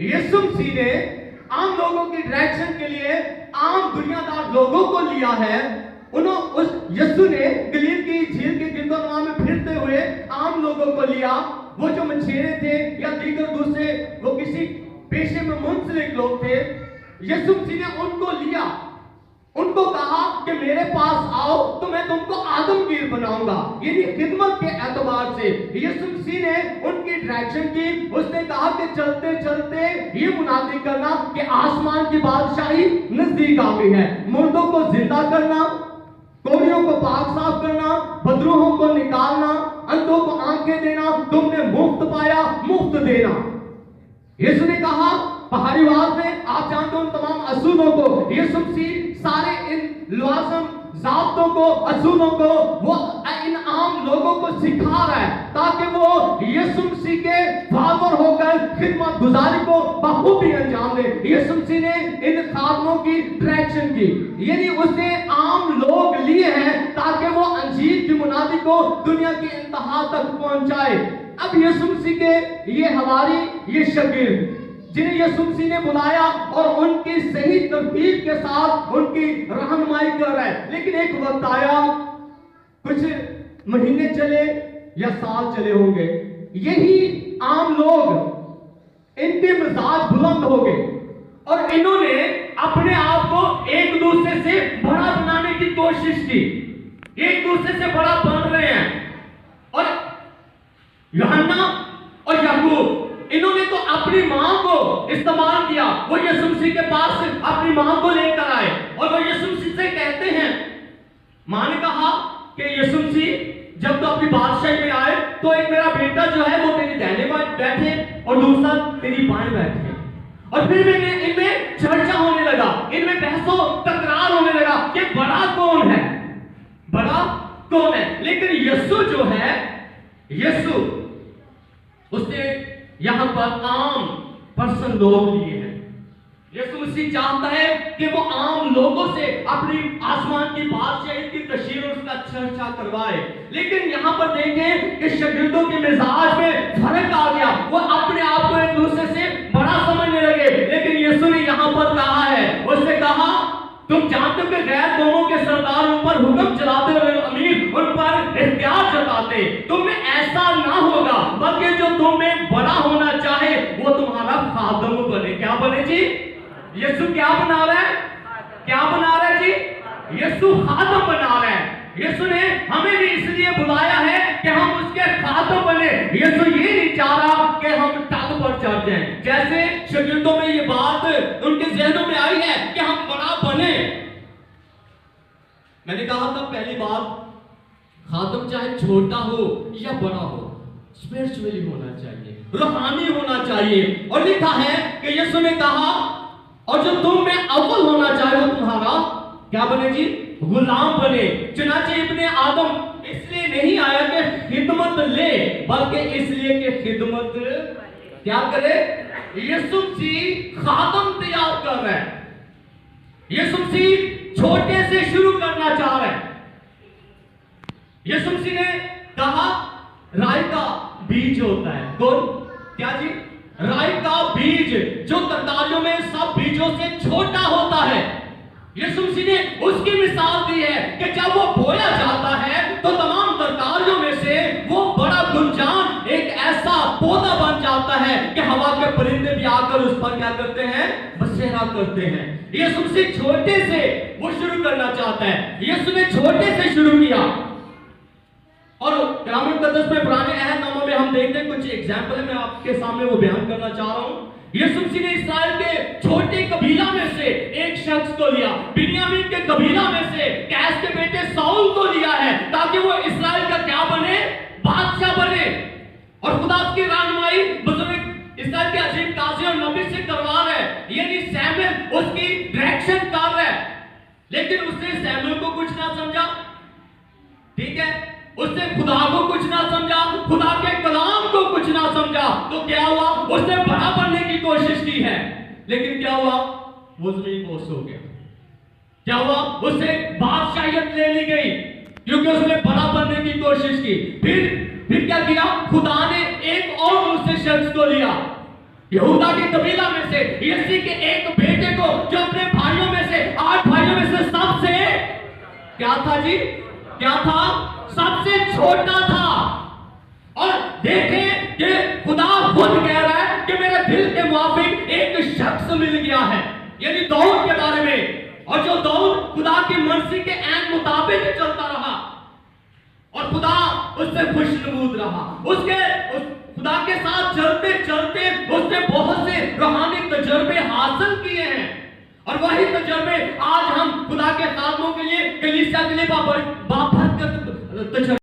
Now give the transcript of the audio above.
यीशु मसीह ने आम लोगों की डायरेक्शन के लिए आम दुनियादार लोगों को लिया है। उस यीशु ने गलील की झील के गिरदोनवा में फिरते हुए आम लोगों को लिया। वो जो मछेरे थे या दीगर दूसरे वो किसी पेशे में मुंसलिक लोग थे, यीशु मसीह ने उनको लिया, उनको कहा कि मेरे पास आओ तो मैं तुमको आदमगीर बनाऊंगा। यानी खिदमत के एतबार से यीशु मसीह ने उनकी डायरेक्शन की। उसने कहा कि चलते चलते ये मुनादी करना कि आसमान की बादशाही नजदीक आ गई है। मुर्दों को जिंदा करना, कोड़ियों को पाक साफ करना, बदरूहों को निकालना, अंधों को आंखें देना, तुमने मुफ्त पाया मुफ्त देना। यीशु ने कहा पहाड़ी आवाज में, आप जानते हो उन तमाम असूलों को यीशु मसीह सारे इन लवाज़म ज़ाब्तों को असूलों को वो इन आम लोगों को सिखा रहा है ताकि वो यीशु मसीह के फॉलोअर होकर खिदमत गुजारी को बखूबी अंजाम दे। यीशु मसीह ने इन खादमों की डायरेक्शन की, यानी उसने आम लोग लिए हैं ताकि वो अंजीर की मुनादी को दुनिया की इंतहा तक पहुंचाए। अब यीशु मसीह के ये हवारी, ये शागिर्द जिन्हें यीशु मसीह ने बुलाया और उनकी सही तरतीब के साथ उनकी रहनुमाई कर रहा है। लेकिन एक वक्त आया, कुछ महीने चले या साल चले होंगे, यही आम लोग इनके मिजाज बुलंद हो गए और इन्होंने अपने आप को एक दूसरे से बड़ा बनाने की कोशिश की। एक दूसरे से बड़ा बन रहे हैं। और यूहन्ना और याकूब इन्होंने तो अपनी मां को इस्तेमाल किया। वो यीशु मसीह के पास अपनी मां को लेकर आए और वो यीशु मसीह से कहते हैं, मां ने कहा कि यीशु मसीह जब तो अपनी बादशाही में आए तो एक मेरा बेटा जो है वो तेरी दाहिने बैठे और दूसरा तेरी बाएं बैठे। और फिर इनमें चर्चा होने लगा, इनमें बहसो तकरार होने लगा कि बड़ा कौन है, बड़ा कौन है। लेकिन यीशु जो है, यीशु उसने यहां पर आम पर्सन लोग लिए हैं। यीशु मसीह चाहता है कि वो आम लोगों से अपनी आसमान की बादशाही की तशरीह उसका चर्चा करवाए। लेकिन यहां पर देखें कि शागिर्दों के मिजाज में फर्क आ गया, वो अपने आप को एक दूसरे से बड़ा समझने लगे। लेकिन यीशु ने यहां पर कहा है, उसने कहा तुम जानते हो कि गैर कौमों के सरदार उन पर हुक्म चलाते और अमीर उन पर इख्तियार जताते। तुम में ऐसा ना होगा, बल्कि जो तुम में बड़ा होना चाहे वो तुम्हारा खादम बने। क्या बने जी? यीशु क्या बना रहा है? क्या बना रहा है जी? यीशु खादम बना रहा है। यीशु ने हमें भी इसलिए बुलाया है कि हम उसके खादम बने। यीशु ये नहीं चाह रहा कि हम टग पर चढ़ जाएं। जैसे शागिर्दों में ये बात उनके ज़हनों में आई है कि हम बड़ा बने। मैंने कहा था पहली बात, खादम चाहे छोटा हो या बड़ा हो, स्पिरिचुअली होना चाहिए, रूहानी होना चाहिए। और लिखा है कि यीशु ने कहा और जो तुम में अव्वल होना चाहे वो तुम्हारा क्या बने जी? गुलाम बने। चुनाचे इब्ने आदम इसलिए नहीं आया कि खिदमत ले, बल्कि इसलिए कि खिदमत क्या करे। यीशु मसीह खादम तैयार कर रहा है। यीशु मसीह छोटे से शुरू करना चाह रहा है। यीशु मसीह ने कहा राई का बीज होता है। कौन? क्या जी? राई का बीज जो तरकारियों में सब बीजों से छोटा होता है। यीशु मसीह ने उसकी मिसाल दी है कि जब वो बोया जाता है तो तमाम तरकारियों में से वो बड़ा गुंजान एक ऐसा पौधा बन जाता है कि हवा के परिंदे भी आकर उस पर क्या करते हैं? बसेरा करते हैं। यीशु मसीह छोटे से वो शुरू करना चाहता है। यीशु ने छोटे से शुरू किया। और कलाम मुक़द्दस में पुराने अहदनामे में हम देखते हैं, कुछ एग्जाम्पल मैं आपके सामने वो बयान करना चाह रहा हूँ। यीशु मसीह ने इस्राएल के छोटे कबीला में से एक शख्स को लिया, बिन्यामीन के कबीला में से कैस के बेटे साउल को लिया है ताकि वो इस्राएल का क्या बने? बादशाह बने। और खुदा की रहनुमाई बुजुर्ग इस्राएल के अजीम काजी और नबी से करवा रहे हैं, यानी सैमुएल उसकी डायरेक्शन कर रहा है। लेकिन उसने सैमुएल को कुछ ना समझा, ठीक है, उसने खुदा को कुछ ना समझा, खुदा के कलाम को कुछ ना समझा। तो क्या हुआ? उसने बड़ा बनने की कोशिश की है, लेकिन क्या हुआ? वो जमीन बोस हो गया। क्या हुआ? उससे बादशाहियत ले ली गई क्योंकि उसने बड़ा बनने की कोशिश की। फिर क्या किया? खुदा ने एक और दूसरे शख्स को लिया। यहूदा के कबीला में से यसी के एक बेटे को, जो अपने भाइयों में से 8 भाइयों में से सबसे क्या था जी, क्या था, सबसे छोटा था। और देखें कि खुदा खुद कह रहा है कि मेरे दिल के मुआफिक एक शख्स मिल गया है, यानी दाऊद के बारे में। और जो दाऊद खुदा की मर्जी के ऐन मुताबिक चलता रहा और खुदा उससे खुशनुमूद रहा, उस खुदा के साथ चलते चलते उसने बहुत से रूहानी तजर्बे हासिल किए हैं। और वही तजर्बे आज हम खुदा के खादमों के लिए, कलीसिया के लिए बाबरकत तजर्बे